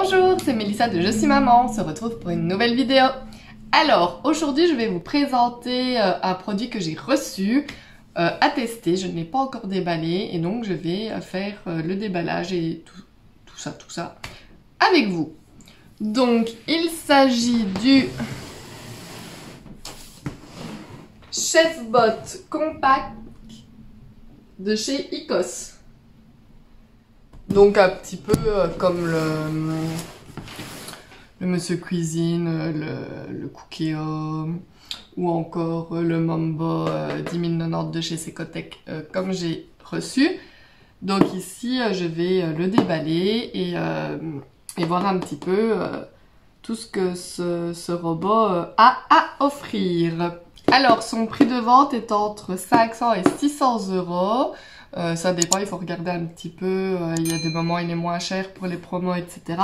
Bonjour, c'est Mélissa de Je suis maman, on se retrouve pour une nouvelle vidéo. Alors, aujourd'hui je vais vous présenter un produit que j'ai reçu à tester, je ne l'ai pas encore déballé et donc je vais faire le déballage et tout ça avec vous. Donc, il s'agit du Chefbot Compact de chez Icos. Donc un petit peu comme le Monsieur Cuisine, le Cookéo ou encore le Mambo 10090 de chez Secotech comme j'ai reçu. Donc ici je vais le déballer et voir un petit peu tout ce que ce robot a à offrir. Alors son prix de vente est entre 500 et 600 €. Ça dépend, il faut regarder un petit peu, il y a des moments où il est moins cher pour les promos, etc.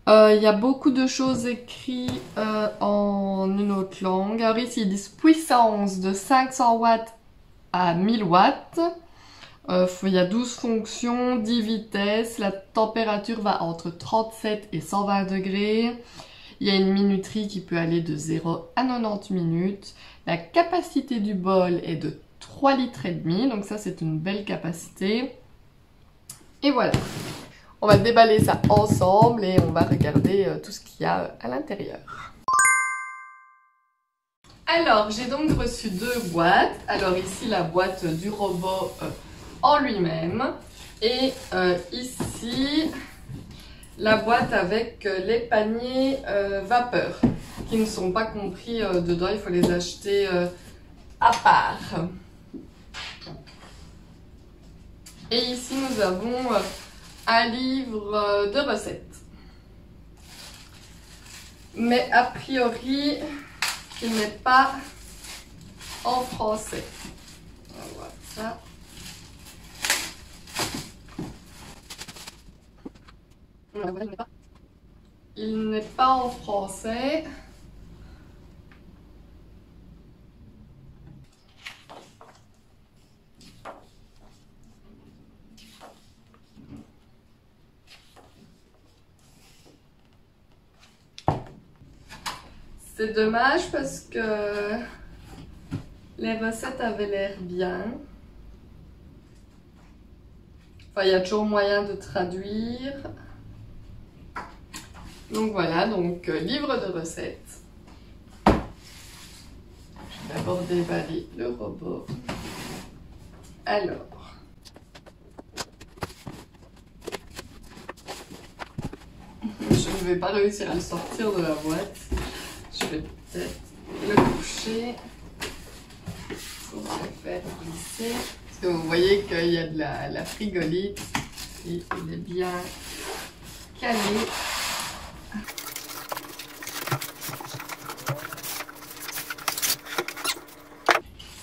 Il y a beaucoup de choses écrites en une autre langue. Alors ici, ils disent puissance de 500 watts à 1000 watts. Il y a 12 fonctions, 10 vitesses, la température va entre 37 et 120 degrés. Il y a une minuterie qui peut aller de 0 à 90 minutes. La capacité du bol est de 3,5 litres, donc ça c'est une belle capacité. Et voilà, on va déballer ça ensemble et on va regarder tout ce qu'il y a à l'intérieur. Alors j'ai donc reçu deux boîtes. Alors ici la boîte du robot en lui-même et ici la boîte avec les paniers vapeur qui ne sont pas compris dedans, il faut les acheter à part. Et ici, nous avons un livre de recettes. Mais a priori, il n'est pas en français. On va voir ça. Il n'est pas en français. C'est dommage parce que les recettes avaient l'air bien. Enfin, il y a toujours moyen de traduire. Donc voilà, donc livre de recettes. Je vais d'abord déballer le robot. Alors. Je ne vais pas réussir à le sortir de la boîte. Je vais peut-être le coucher pour le faire glisser. Parce que vous voyez qu'il y a de la frigolite et il est bien calé.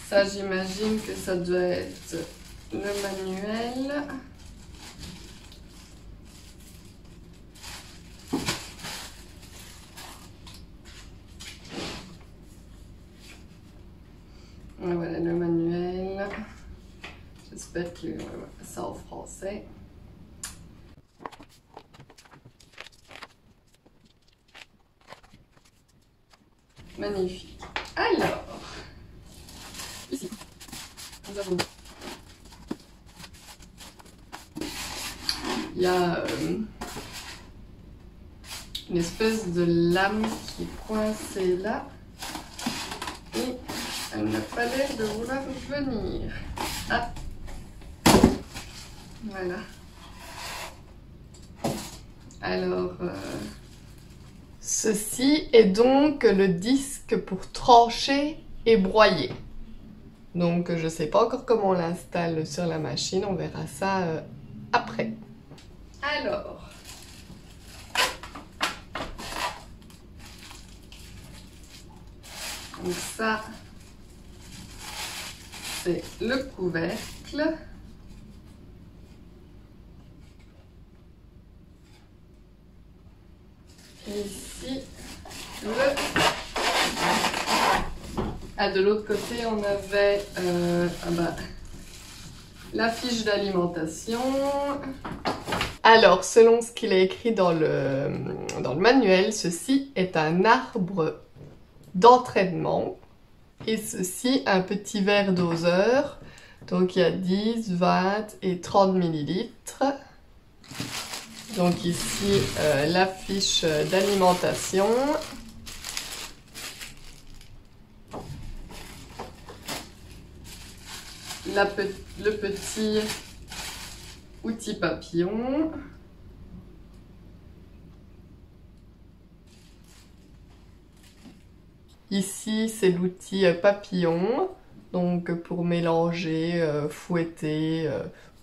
Ça, j'imagine que ça doit être le manuel. Voilà le manuel. J'espère que ça en français. Magnifique. Alors, ici, nous avons... Il y a une espèce de lame qui est coincée là. Et elle n'a pas l'air de vouloir venir. Ah. Voilà. Alors, ceci est donc le disque pour trancher et broyer. Donc, je ne sais pas encore comment on l'installe sur la machine. On verra ça après. Alors. Donc ça, c'est le couvercle. Et ici, Ah, de l'autre côté, on avait la fiche d'alimentation. Alors, selon ce qu'il est écrit dans le manuel, ceci est un arbre d'entraînement et ceci un petit verre doseur. Donc il y a 10, 20 et 30 millilitres. Donc ici la fiche d'alimentation. Le petit outil papillon. Ici, c'est l'outil papillon, donc pour mélanger, fouetter,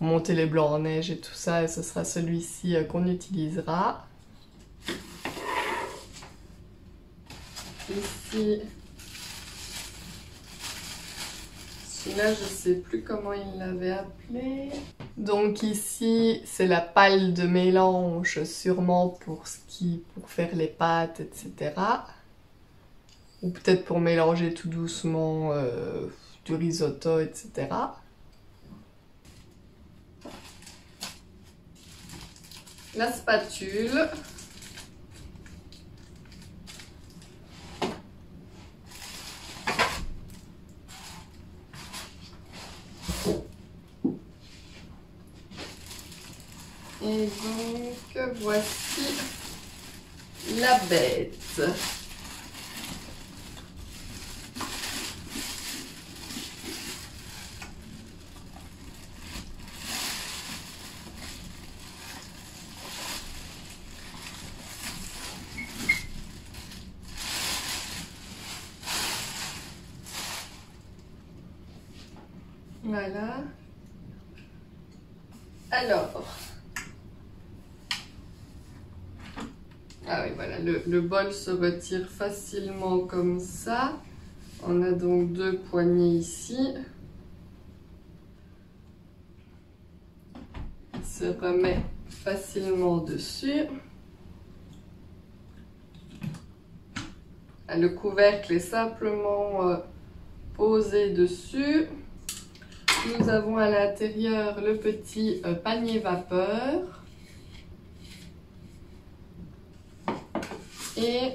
monter les blancs en neige et tout ça, et ce sera celui-ci qu'on utilisera. Ici, celui-là, je ne sais plus comment il l'avait appelé. Donc ici, c'est la palle de mélange, sûrement pour faire les pâtes, etc. Ou peut-être pour mélanger tout doucement du risotto, etc. La spatule. Et donc, voici la bête. Voilà. Alors. Ah oui, voilà, le bol se retire facilement comme ça. On a donc 2 poignées ici. Il se remet facilement dessus. Le couvercle est simplement posé dessus. Nous avons à l'intérieur le petit panier vapeur. Et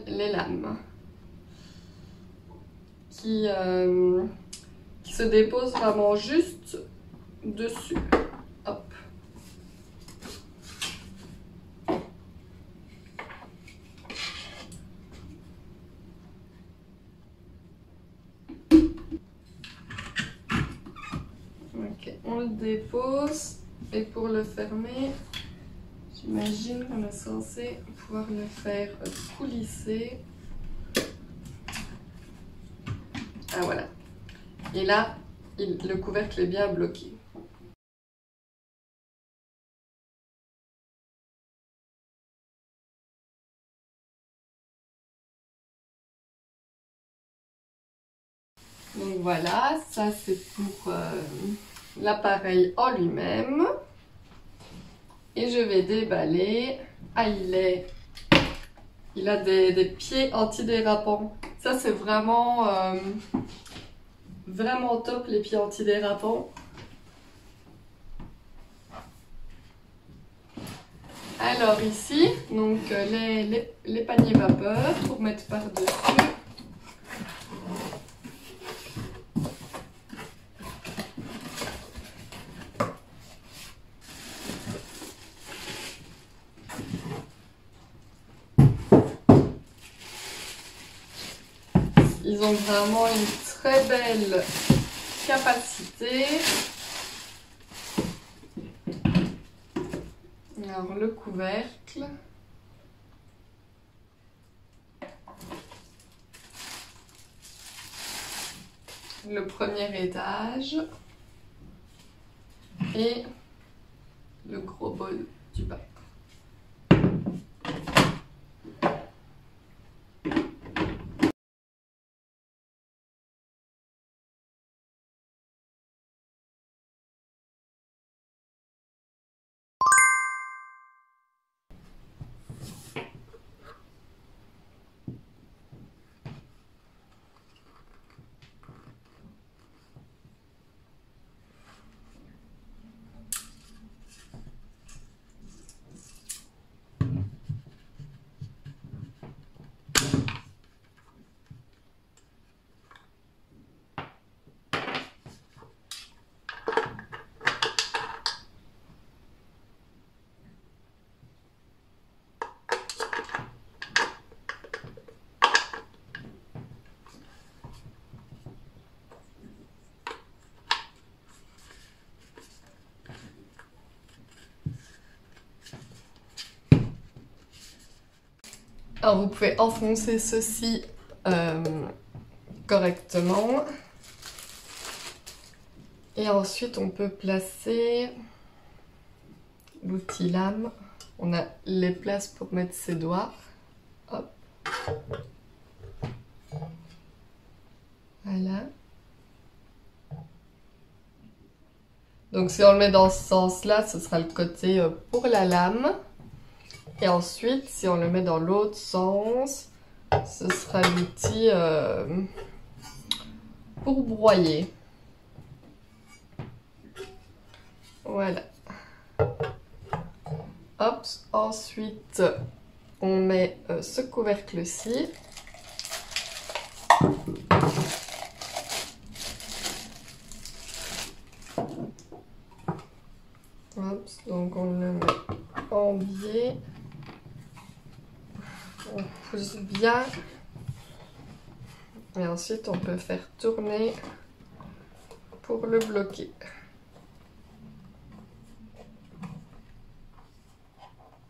les lames qui se déposent vraiment juste dessus. Hop. Ok, on le dépose et pour le fermer, j'imagine qu'on est censé pouvoir le faire coulisser. Ah voilà. Et là, le couvercle est bien bloqué. Donc voilà, ça c'est pour l'appareil en lui-même. Et je vais déballer. Ah, il a des pieds antidérapants. Ça c'est vraiment, vraiment top, les pieds antidérapants. Alors ici, donc les paniers vapeur pour mettre par-dessus. Ils ont vraiment une très belle capacité. Alors le couvercle. Le premier étage. Et le gros bol du bas. Alors vous pouvez enfoncer ceci correctement. Et ensuite on peut placer l'outil lame. On a les places pour mettre ses doigts. Hop. Voilà. Donc si on le met dans ce sens-là, ce sera le côté pour la lame. Et ensuite, si on le met dans l'autre sens, ce sera l'outil pour broyer. Voilà. Hop, ensuite, on met ce couvercle-ci. Hop, donc on le met en biais. On pousse bien. Et ensuite, on peut faire tourner pour le bloquer.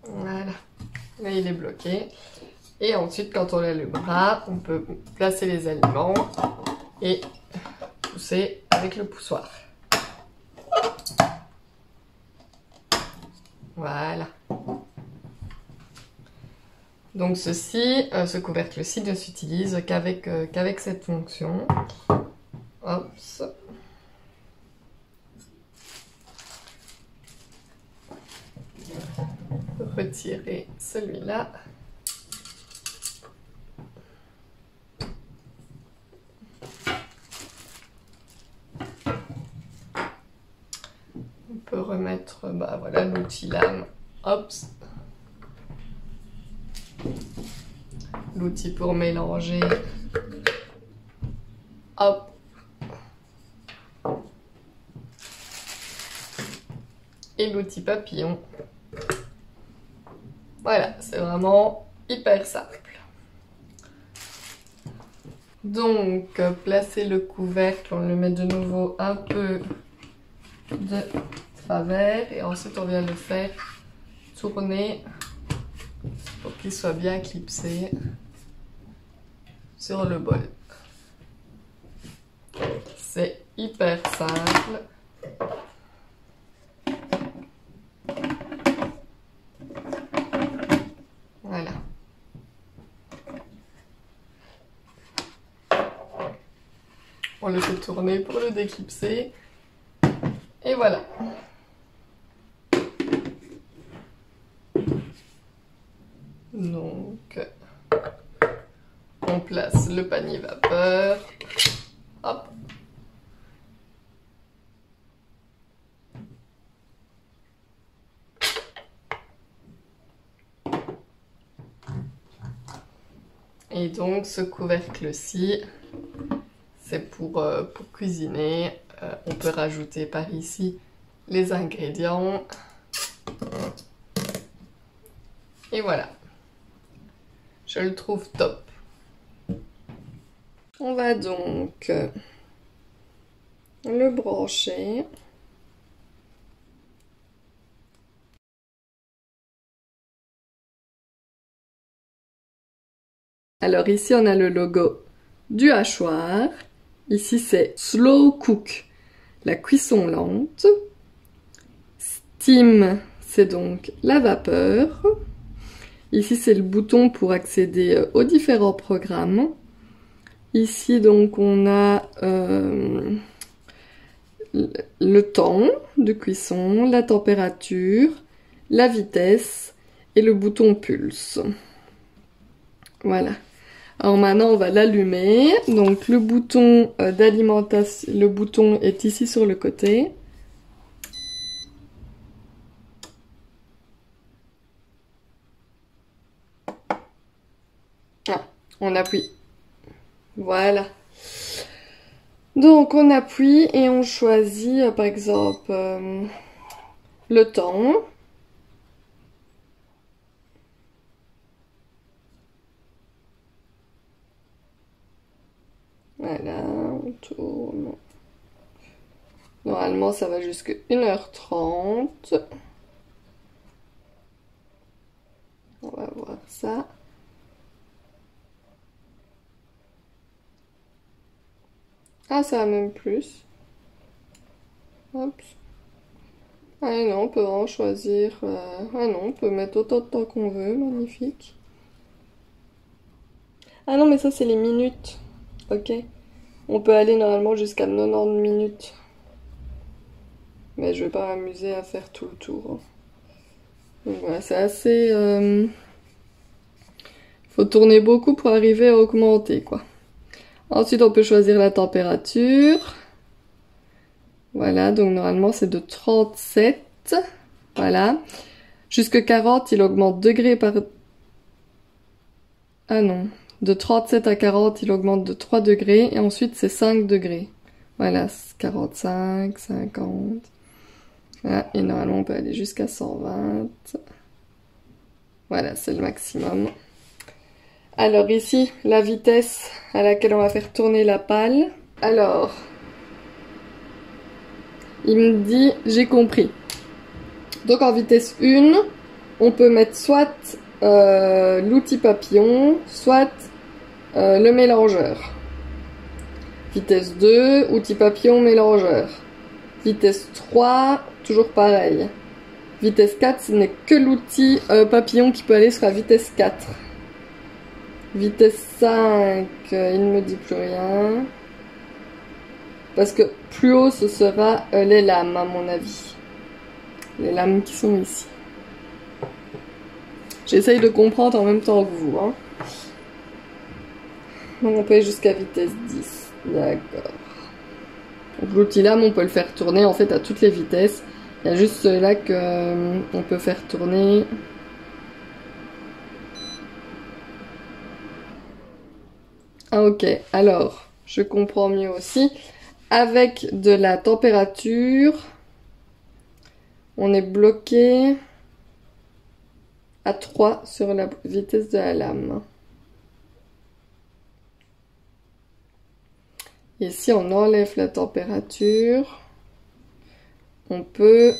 Voilà. Là, il est bloqué. Et ensuite, quand on l'allumera, on peut placer les aliments et pousser avec le poussoir. Voilà. Donc ceci, ce couvercle-ci ne s'utilise qu'avec cette fonction. Hop. Retirer celui-là. On peut remettre voilà, l'outil lame. Hop. L'outil pour mélanger. Hop. Et l'outil papillon. Voilà, c'est vraiment hyper simple. Donc, placer le couvercle, on le met de nouveau un peu de travers et ensuite on vient le faire tourner pour qu'il soit bien clipsé sur le bol. C'est hyper simple. Voilà. On le fait tourner pour le déclipser. Et voilà. Donc, on place le panier vapeur. Hop. Et donc, ce couvercle-ci, c'est pour cuisiner. On peut rajouter par ici les ingrédients. Et voilà. Je le trouve top. On va donc le brancher. Alors ici, on a le logo du hachoir. Ici, c'est Slow Cook, la cuisson lente. Steam, c'est donc la vapeur. Ici, c'est le bouton pour accéder aux différents programmes. Ici, donc, on a le temps de cuisson, la température, la vitesse et le bouton pulse. Voilà. Alors maintenant, on va l'allumer. Donc, le bouton d'alimentation, le bouton est ici sur le côté. Ah, on appuie. Voilà. Donc, on appuie et on choisit, par exemple, le temps. Voilà, on tourne. Normalement, ça va jusqu'à 1h30. On va voir ça. Ah, ça a même plus. Hop. Ah et non, on peut vraiment choisir... Ah non, on peut mettre autant de temps qu'on veut, magnifique. Ah non, mais ça c'est les minutes. Ok. On peut aller normalement jusqu'à 90 minutes. Mais je vais pas m'amuser à faire tout le tour, hein. Donc voilà, c'est assez... Faut tourner beaucoup pour arriver à augmenter, quoi. Ensuite, on peut choisir la température. Voilà, donc normalement c'est de 37. Voilà. Jusque 40, il augmente degrés par... Ah non. De 37 à 40, il augmente de 3 degrés. Et ensuite, c'est 5 degrés. Voilà, 45, 50. Voilà, et normalement, on peut aller jusqu'à 120. Voilà, c'est le maximum. Alors ici, la vitesse à laquelle on va faire tourner la pale. Alors, il me dit, j'ai compris. Donc en vitesse 1, on peut mettre soit l'outil papillon, soit le mélangeur. Vitesse 2, outil papillon, mélangeur. Vitesse 3, toujours pareil. Vitesse 4, ce n'est que l'outil papillon qui peut aller sur la vitesse 4. Vitesse 5, il ne me dit plus rien. Parce que plus haut, ce sera les lames, à mon avis. Les lames qui sont ici. J'essaye de comprendre en même temps que vous, hein. Donc on peut aller jusqu'à vitesse 10. D'accord. Donc l'outil lame, on peut le faire tourner en fait à toutes les vitesses. Il y a juste là que on peut faire tourner. Ah ok, alors je comprends mieux aussi. Avec de la température, on est bloqué à 3 sur la vitesse de la lame. Et si on enlève la température, on peut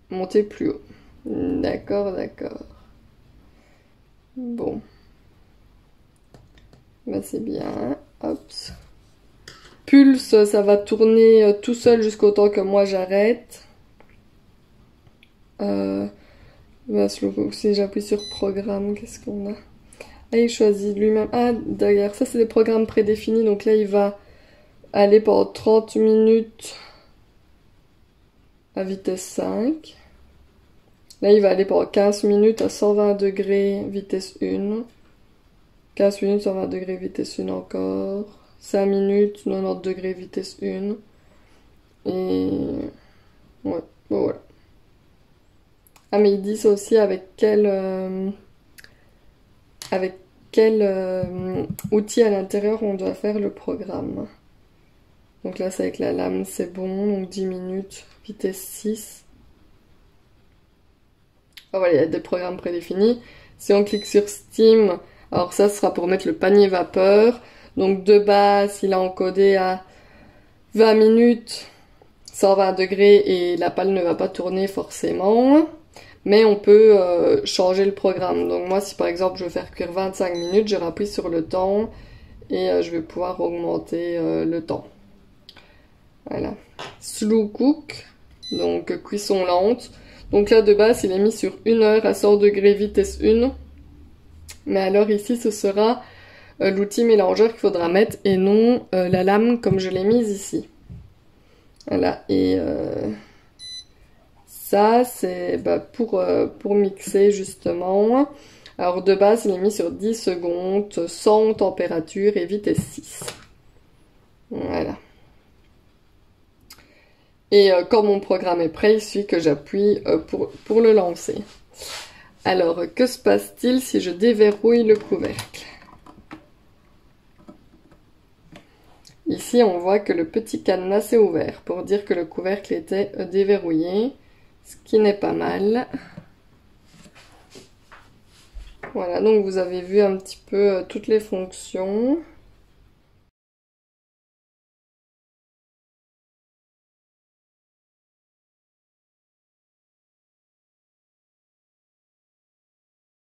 monter plus haut. D'accord, d'accord. Bon. Bah c'est bien. Hop. Pulse, ça va tourner tout seul jusqu'au temps que moi j'arrête. Si j'appuie sur programme, qu'est-ce qu'on a? Ah, il choisit lui-même. Ah, d'ailleurs, ça c'est des programmes prédéfinis. Donc là, il va aller pendant 30 minutes à vitesse 5. Là, il va aller pendant 15 minutes à 120 degrés, vitesse 1. 15 minutes, 120 degrés, vitesse 1 encore. 5 minutes, 90 degrés, vitesse 1. Et... ouais, bon, voilà. Ah, mais il dit ça aussi avec quel outil à l'intérieur on doit faire le programme. Donc là, c'est avec la lame, c'est bon. Donc 10 minutes, vitesse 6. Ah, voilà, il y a des programmes prédéfinis. Si on clique sur Steam, alors ça sera pour mettre le panier vapeur. Donc de base, il a encodé à 20 minutes, 120 degrés et la pale ne va pas tourner forcément. Mais on peut changer le programme. Donc moi, si par exemple je veux faire cuire 25 minutes, je rappuie sur le temps et je vais pouvoir augmenter le temps. Voilà. Slow cook, donc cuisson lente. Donc là de base, il est mis sur 1 heure à 100 degrés vitesse 1. Mais alors ici, ce sera l'outil mélangeur qu'il faudra mettre et non la lame comme je l'ai mise ici. Voilà, et ça c'est pour mixer justement. Alors de base, il est mis sur 10 secondes, sans température et vitesse 6. Voilà. Et quand mon programme est prêt, il suffit que j'appuie pour le lancer. Alors, que se passe-t-il si je déverrouille le couvercle? Ici, on voit que le petit cadenas s'est ouvert pour dire que le couvercle était déverrouillé, ce qui n'est pas mal. Voilà, donc vous avez vu un petit peu toutes les fonctions.